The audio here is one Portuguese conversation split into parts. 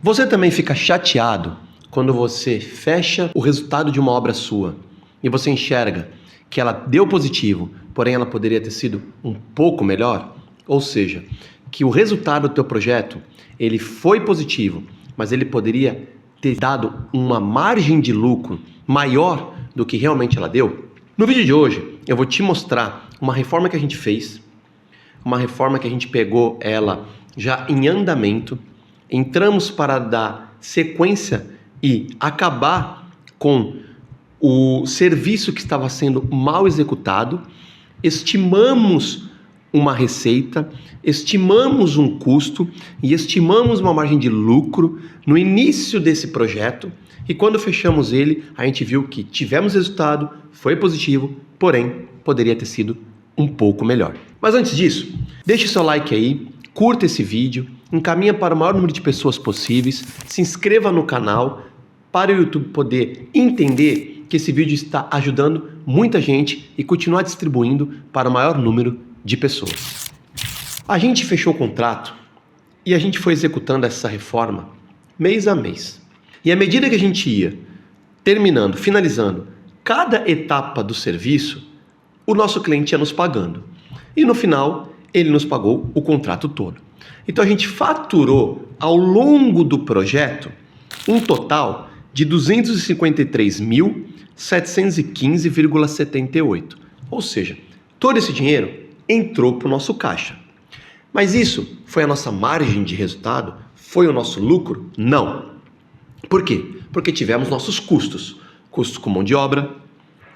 Você também fica chateado quando você fecha o resultado de uma obra sua e você enxerga que ela deu positivo, porém ela poderia ter sido um pouco melhor? Ou seja, que o resultado do teu projeto, ele foi positivo, mas ele poderia ter dado uma margem de lucro maior do que realmente ela deu? No vídeo de hoje, eu vou te mostrar uma reforma que a gente fez, uma reforma que a gente pegou ela já em andamento, entramos para dar sequência e acabar com o serviço que estava sendo mal executado, estimamos uma receita, estimamos um custo e estimamos uma margem de lucro no início desse projeto, e quando fechamos ele, a gente viu que tivemos resultado, foi positivo, porém poderia ter sido um pouco melhor. Mas antes disso, deixe seu like aí, curta esse vídeo, encaminha para o maior número de pessoas possíveis, se inscreva no canal para o YouTube poder entender que esse vídeo está ajudando muita gente e continuar distribuindo para o maior número de pessoas. A gente fechou o contrato e a gente foi executando essa reforma mês a mês. E à medida que a gente ia terminando, finalizando cada etapa do serviço, o nosso cliente ia nos pagando. E no final, ele nos pagou o contrato todo. Então a gente faturou ao longo do projeto um total de R$ 253.715,78. Ou seja, todo esse dinheiro entrou para o nosso caixa. Mas isso foi a nossa margem de resultado? Foi o nosso lucro? Não. Por quê? Porque tivemos nossos custos. Custo com mão de obra,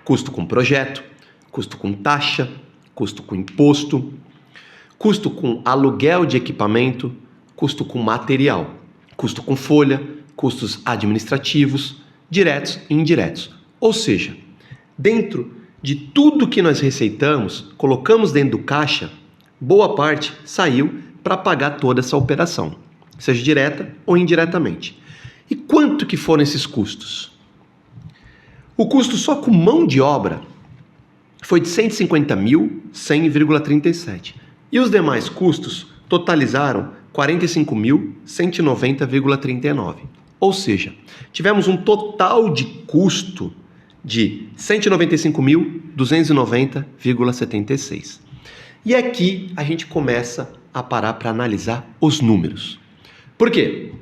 custo com projeto, custo com taxa, custo com imposto, custo com aluguel de equipamento, custo com material, custo com folha, custos administrativos, diretos e indiretos. Ou seja, dentro de tudo que nós receitamos, colocamos dentro do caixa, boa parte saiu para pagar toda essa operação, seja direta ou indiretamente. E quanto que foram esses custos? O custo só com mão de obra foi de R$ 150.100,37. E os demais custos totalizaram R$ 45.190,39. Ou seja, tivemos um total de custo de R$ 195.290,76. E aqui a gente começa a parar para analisar os números. Por quê?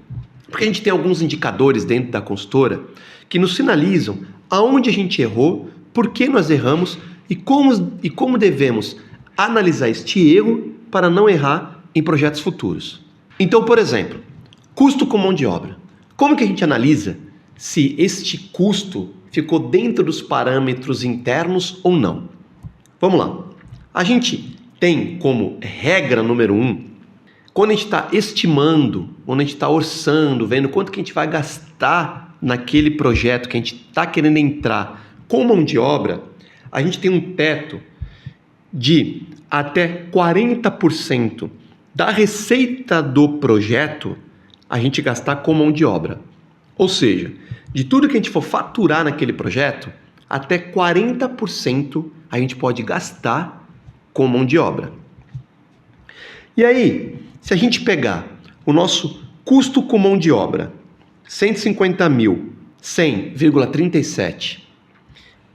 Porque a gente tem alguns indicadores dentro da consultora que nos sinalizam aonde a gente errou, por que nós erramos e como devemos analisar este erro para não errar em projetos futuros. Então, por exemplo, custo com mão de obra. Como que a gente analisa se este custo ficou dentro dos parâmetros internos ou não? Vamos lá. A gente tem como regra número 1, quando a gente está estimando, quando a gente está orçando, vendo quanto que a gente vai gastar naquele projeto que a gente está querendo entrar com mão de obra, a gente tem um teto de até 40% da receita do projeto a gente gastar com mão de obra. Ou seja, de tudo que a gente for faturar naquele projeto, até 40% a gente pode gastar com mão de obra. E aí, se a gente pegar o nosso custo com mão de obra, 150.100,37,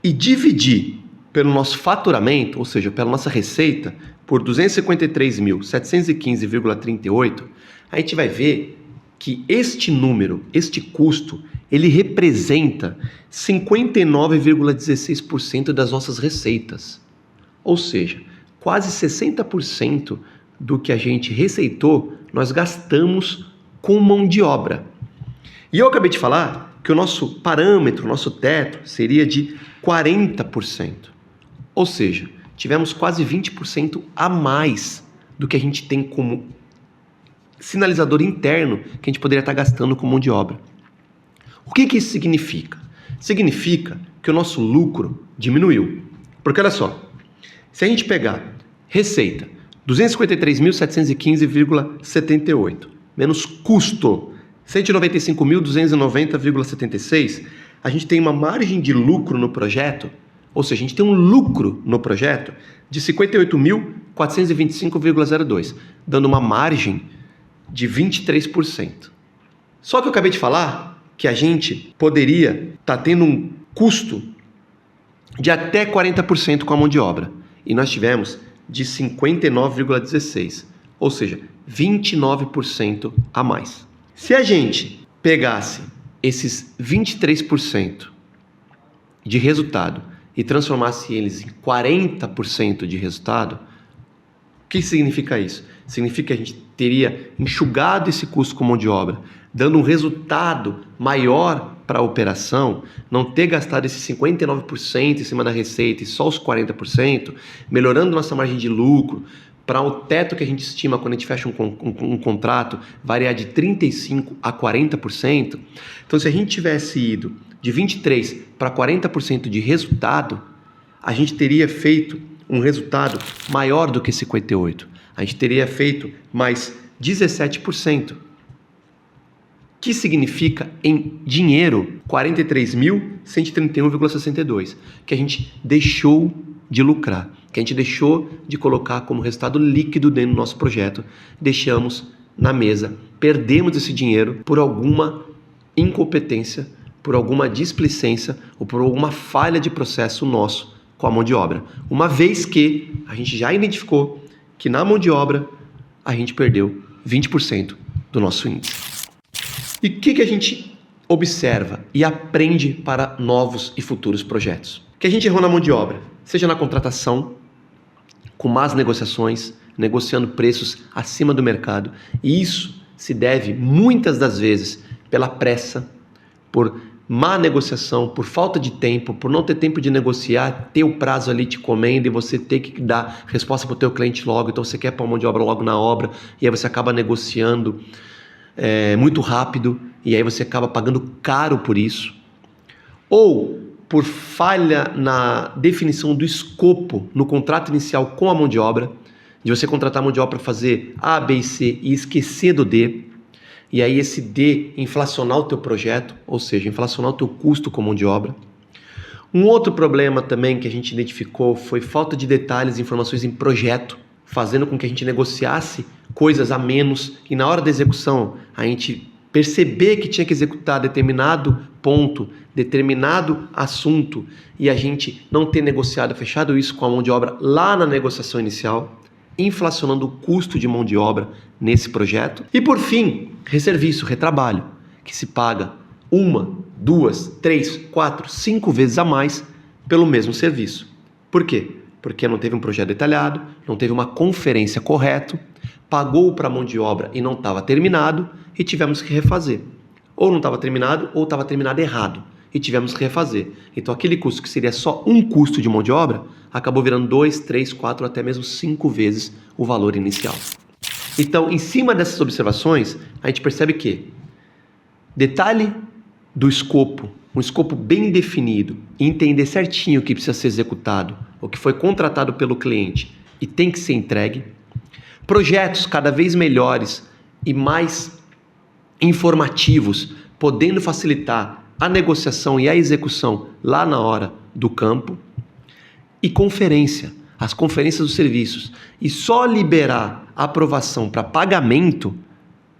e dividir pelo nosso faturamento, ou seja, pela nossa receita, por 253.715,38, a gente vai ver que este número, este custo, ele representa 59,16% das nossas receitas. Ou seja, quase 60% do que a gente receitou, nós gastamos com mão de obra. E eu acabei de falar que o nosso parâmetro, o nosso teto, seria de 40%. Ou seja, tivemos quase 20% a mais do que a gente tem como sinalizador interno que a gente poderia estar gastando com mão de obra. O que isso significa? Significa que o nosso lucro diminuiu. Porque olha só, se a gente pegar receita 253.715,78 menos custo 195.290,76, a gente tem uma margem de lucro no projeto, ou seja, a gente tem um lucro no projeto de 58.425,02, dando uma margem de 23%. Só que eu acabei de falar que a gente poderia estar tendo um custo de até 40% com a mão de obra. E nós tivemos de 59,16%, ou seja, 29% a mais. Se a gente pegasse esses 23% de resultado e transformasse eles em 40% de resultado, o que significa isso? Significa que a gente teria enxugado esse custo com mão de obra, dando um resultado maior para a operação, não ter gastado esses 59% em cima da receita e só os 40%, melhorando nossa margem de lucro, para o teto que a gente estima quando a gente fecha um contrato variar de 35% a 40%. Então, se a gente tivesse ido de 23% para 40% de resultado, a gente teria feito um resultado maior do que 58%. A gente teria feito mais 17%. Que significa em dinheiro 43.131,62, que a gente deixou de lucrar, que a gente deixou de colocar como resultado líquido dentro do nosso projeto, deixamos na mesa, perdemos esse dinheiro por alguma incompetência, por alguma displicência ou por alguma falha de processo nosso com a mão de obra, uma vez que a gente já identificou que na mão de obra a gente perdeu 20% do nosso índice. E o que a gente observa e aprende para novos e futuros projetos? Que a gente errou na mão de obra, seja na contratação, com más negociações, negociando preços acima do mercado. E isso se deve, muitas das vezes, pela pressa, por má negociação, por falta de tempo, por não ter tempo de negociar, ter o prazo ali te comendo e você ter que dar resposta para o teu cliente logo. Então você quer pôr a mão de obra logo na obra e aí você acaba negociando muito rápido e aí você acaba pagando caro por isso, ou por falha na definição do escopo no contrato inicial com a mão de obra, de você contratar a mão de obra para fazer A, B e C e esquecer do D, e aí esse D inflacionar o teu projeto, ou seja, inflacionar o teu custo com a mão de obra. Um outro problema também que a gente identificou foi falta de detalhes e informações em projeto, fazendo com que a gente negociasse coisas a menos e na hora da execução a gente perceber que tinha que executar determinado ponto, determinado assunto e a gente não ter negociado, fechado isso com a mão de obra lá na negociação inicial, inflacionando o custo de mão de obra nesse projeto. E por fim, resserviço, retrabalho, que se paga 1, 2, 3, 4, 5 vezes a mais pelo mesmo serviço. Por quê? Porque não teve um projeto detalhado, não teve uma conferência correta, pagou para a mão de obra e não estava terminado e tivemos que refazer. Ou não estava terminado ou estava terminado errado e tivemos que refazer. Então aquele custo que seria só um custo de mão de obra acabou virando 2, 3, 4, até mesmo 5 vezes o valor inicial. Então, em cima dessas observações, a gente percebe que detalhe do escopo, um escopo bem definido, e entender certinho o que precisa ser executado, o que foi contratado pelo cliente e tem que ser entregue, projetos cada vez melhores e mais informativos, podendo facilitar a negociação e a execução lá na hora do campo, e conferência, as conferências dos serviços, e só liberar a aprovação para pagamento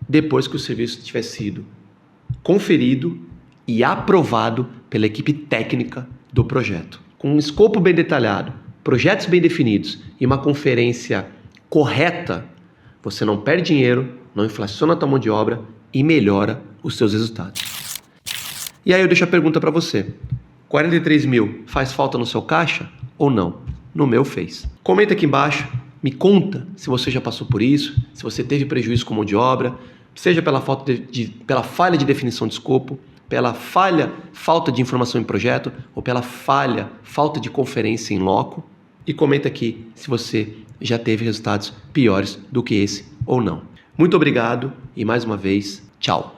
depois que o serviço tiver sido conferido e aprovado pela equipe técnica do projeto. Com um escopo bem detalhado, projetos bem definidos e uma conferência correta, você não perde dinheiro, não inflaciona a tua mão de obra e melhora os seus resultados. E aí eu deixo a pergunta para você. 43 mil faz falta no seu caixa ou não? No meu fez. Comenta aqui embaixo, me conta se você já passou por isso, se você teve prejuízo com mão de obra, seja pela falha de definição de escopo, pela falta de informação em projeto ou pela falta de conferência em loco. E comenta aqui se você já teve resultados piores do que esse ou não. Muito obrigado e mais uma vez, tchau.